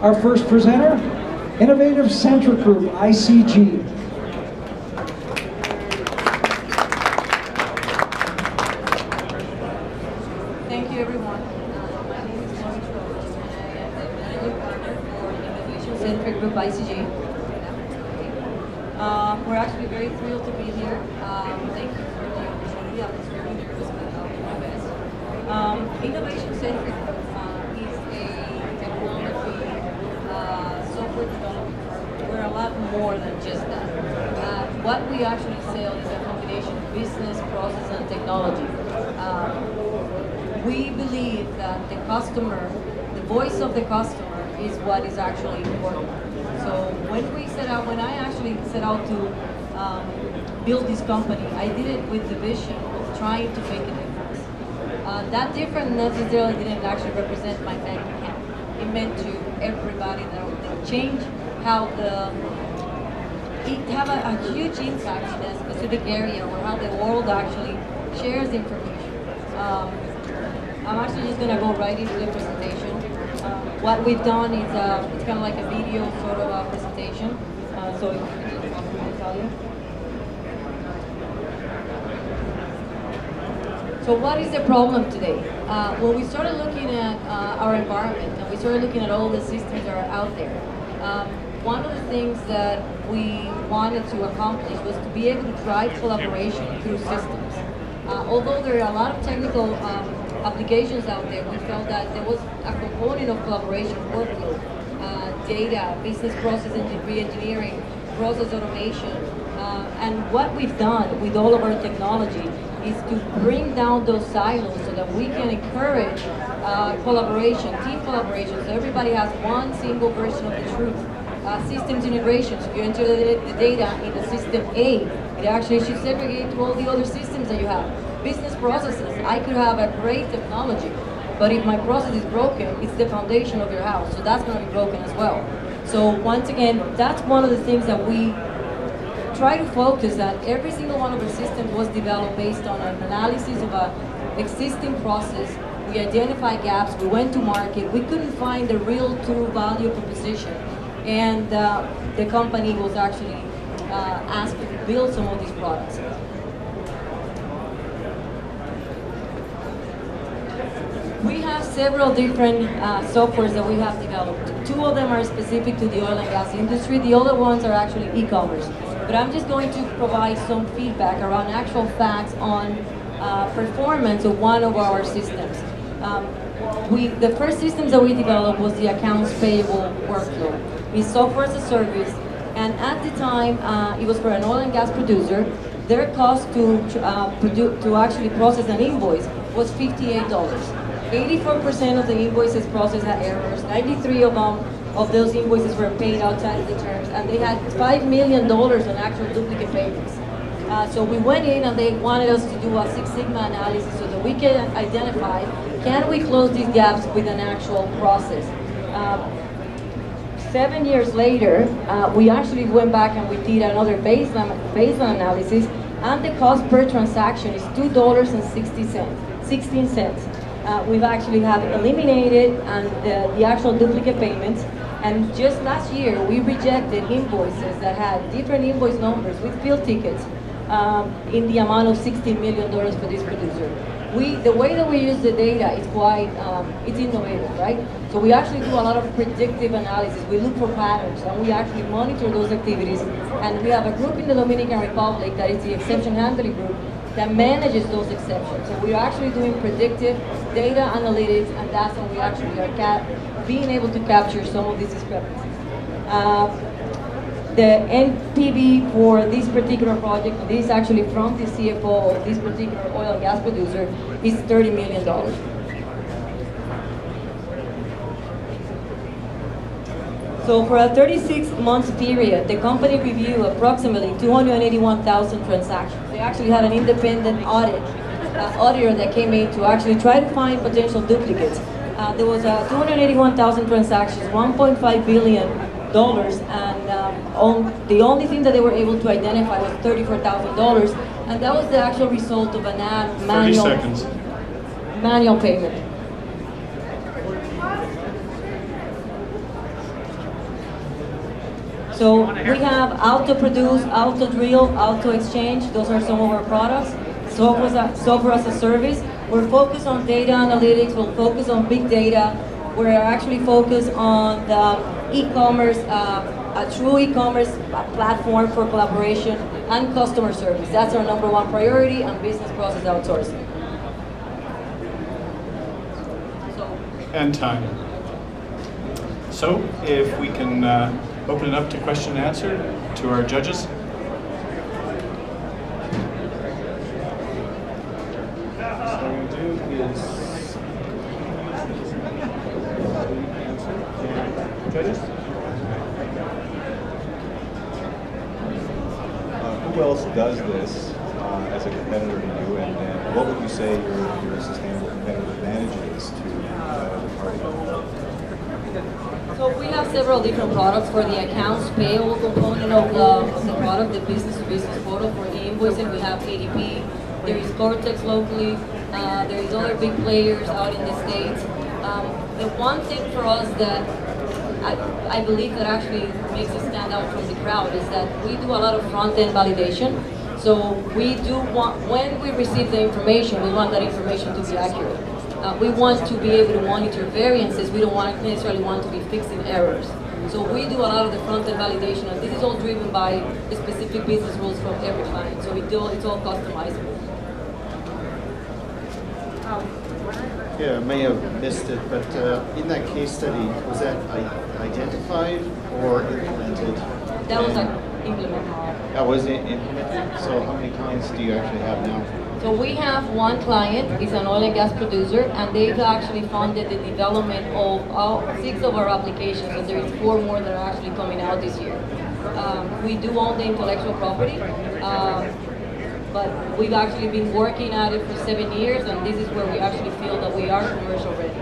Our first presenter, Innovative Centric Group, ICG. Thank you, everyone. My name is Lory Troche, and I am the managing partner for Innovation Centric Group, ICG. We're actually very thrilled to be here. Thank you for the opportunity. I was very nervous, but I'll do my best. Innovation Centric Group is a technology software development firm. We're a lot more than just that. What we actually sell is a combination of business, process, and technology. We believe that the customer, the voice of the customer, is what is actually important. So when I actually set out to build this company, I did it with the vision of trying to make a difference. That difference necessarily didn't actually represent my bank account. It meant to everybody that would change how it have a huge impact in a specific area or how the world actually shares information. I'm actually just going to go right into the presentation. What we've done is it's kind of like a video sort of a presentation. So if I'll tell you. So what is the problem today? When we started looking at our environment and we started looking at all the systems that are out there, one of the things that we wanted to accomplish was to be able to drive collaboration through systems. Although there are a lot of technical applications out there, we felt that there was a component of collaboration, workflow, data, business process re-engineering, process automation. And what we've done with all of our technology is to bring down those silos so that we can encourage collaboration, team collaboration, so everybody has one single version of the truth. Systems integration, so you enter the data in the system A, it actually should segregate to all the other systems that you have. Business processes, I could have a great technology, but if my process is broken, it's the foundation of your house, so that's going to be broken as well. So once again, that's one of the things that we try to focus, that every single one of our systems was developed based on an analysis of an existing process. We identified gaps, we went to market, we couldn't find the real true value proposition. And the company was actually asked to build some of these products. We have several different softwares that we have developed. Two of them are specific to the oil and gas industry. The other ones are actually e-commerce. But I'm just going to provide some feedback around actual facts on performance of one of our systems. The first systems that we developed was the accounts payable workflow. It's software as a service, and at the time, it was for an oil and gas producer. Their cost to actually process an invoice was $58. 84% of the invoices processed had errors. 93 of those invoices were paid outside of the terms, and they had $5 million on actual duplicate payments. So we went in and they wanted us to do a Six Sigma analysis so that we can identify, can we close these gaps with an actual process? 7 years later, we actually went back and we did another baseline analysis, and the cost per transaction is $2.16. We've actually have eliminated the actual duplicate payments, and just last year we rejected invoices that had different invoice numbers with field tickets in the amount of $60 million for this producer. The way that we use the data is quite, it's innovative, right? So we actually do a lot of predictive analysis. We look for patterns and we actually monitor those activities. And we have a group in the Dominican Republic that is the exception handling group that manages those exceptions. So we are actually doing predictive data analytics, and that's when we actually are being able to capture some of these discrepancies. The NPV for this particular project, this is actually from the CFO of this particular oil and gas producer, is $30 million. So for a 36-month period, the company reviewed approximately 281,000 transactions. They actually had an independent auditor that came in to actually try to find potential duplicates. There was 281,000 transactions, $1.5 billion, and the only thing that they were able to identify was $34,000, and that was the actual result of an manual payment. So we have auto produce, auto drill, auto exchange. Those are some of our products. Software as a service. We're focused on data analytics. We'll focus on big data. We're actually focused on the e-commerce, a true e-commerce platform for collaboration and customer service. That's our number one priority, and business process outsourcing. And time. So if we can open it up to question and answer to our judges. So what we'll do is judges. Who else does this as a competitor to you, and what would you say your sustainable competitive advantage is to the party? So we have several different products for the accounts payable component of the product, the business-to-business portal. For the invoicing, we have ADP. There is Cortex locally. There is other big players out in the States. The one thing for us that I believe that actually makes us stand out from the crowd is that we do a lot of front-end validation. So we do want, when we receive the information, we want that information to be accurate. We want to be able to monitor variances. We don't necessarily want to be fixing errors. So we do a lot of the front-end validation, and this is all driven by the specific business rules from every client. So it's all customizable. Yeah, I may have missed it, but in that case study, was that identified or implemented? That was implemented. That was implemented? So how many clients do you actually have now? So we have one client, it's an oil and gas producer, and they've actually funded the development of 6 of our applications, and there is 4 more that are actually coming out this year. We do own the intellectual property, but we've actually been working at it for 7 years, and this is where we actually feel that we are commercial ready.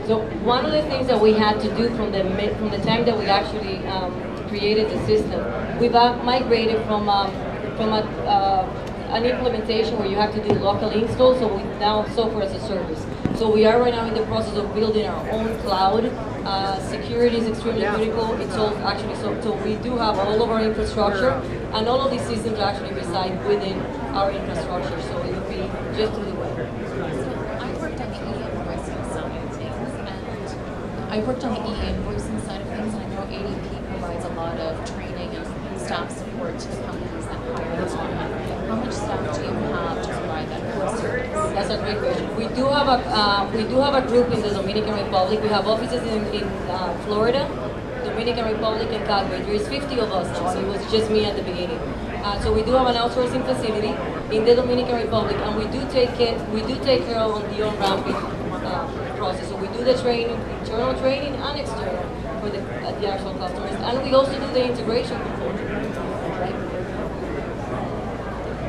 So one of the things that we had to do from the time that we actually created the system, we've migrated from an implementation where you have to do local install, so we now software as a service. So we are right now in the process of building our own cloud. Security is extremely critical. It's all actually so we do have all of our infrastructure, and all of these systems actually reside within our infrastructure. So it would be just to the web. I worked on the e-invoicing side of things, and I know ADP provides a lot of training and staff support to the companies that hire them on. How much staff do you have to provide that core service? That's a great question. We do have a group in the Dominican Republic. We have offices in Florida, Dominican Republic, and Calgary. There is 50 of us now. It was just me at the beginning. So we do have an outsourcing facility in the Dominican Republic, and we do take care of the on-ramping process. So we do the training, internal training and external for the actual customers, and we also do the integration component. Right?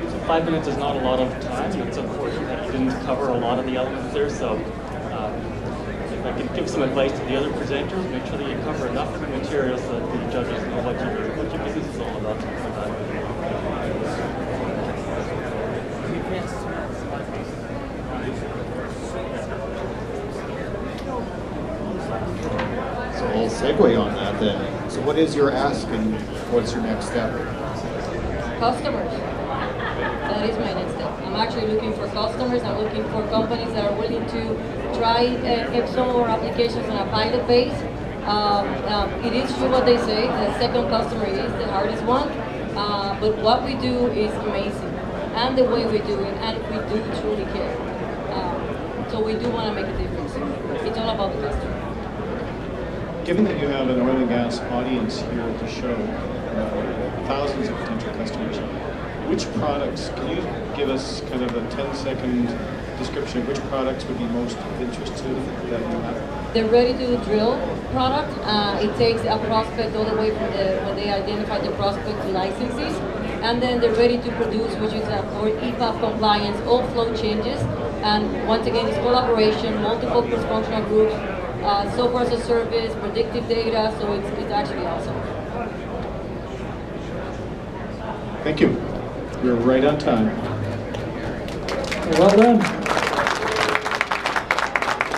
So 5 minutes is not a lot of time. It's unfortunate that you didn't cover a lot of the elements there. So if I could give some advice to the other presenters, make sure that you cover enough material so that the judges know what your business is all about. So we'll segue on that then. So what is your ask and what's your next step? Customers. That is my next step. I'm actually looking for customers. I'm looking for companies that are willing to try some of our applications on a pilot base. It is true what they say. The second customer is the hardest one. But what we do is amazing. And the way we do it, and we do truly care. So we do want to make a difference. It's all about the customer. Given that you have an oil and gas audience here at the show, thousands of potential customers, which products, can you give us kind of a 10-second description of which products would be most of interest to them that you have? The ready-to-drill product, it takes a prospect all the way from when they identify the prospect to licenses, and then the ready-to-produce, which is for EPAP compliance, all flow changes, and once again, it's collaboration, multiple cross-functional groups, software as a service, predictive data, so it's actually awesome. Thank you. You're right on time. Well done.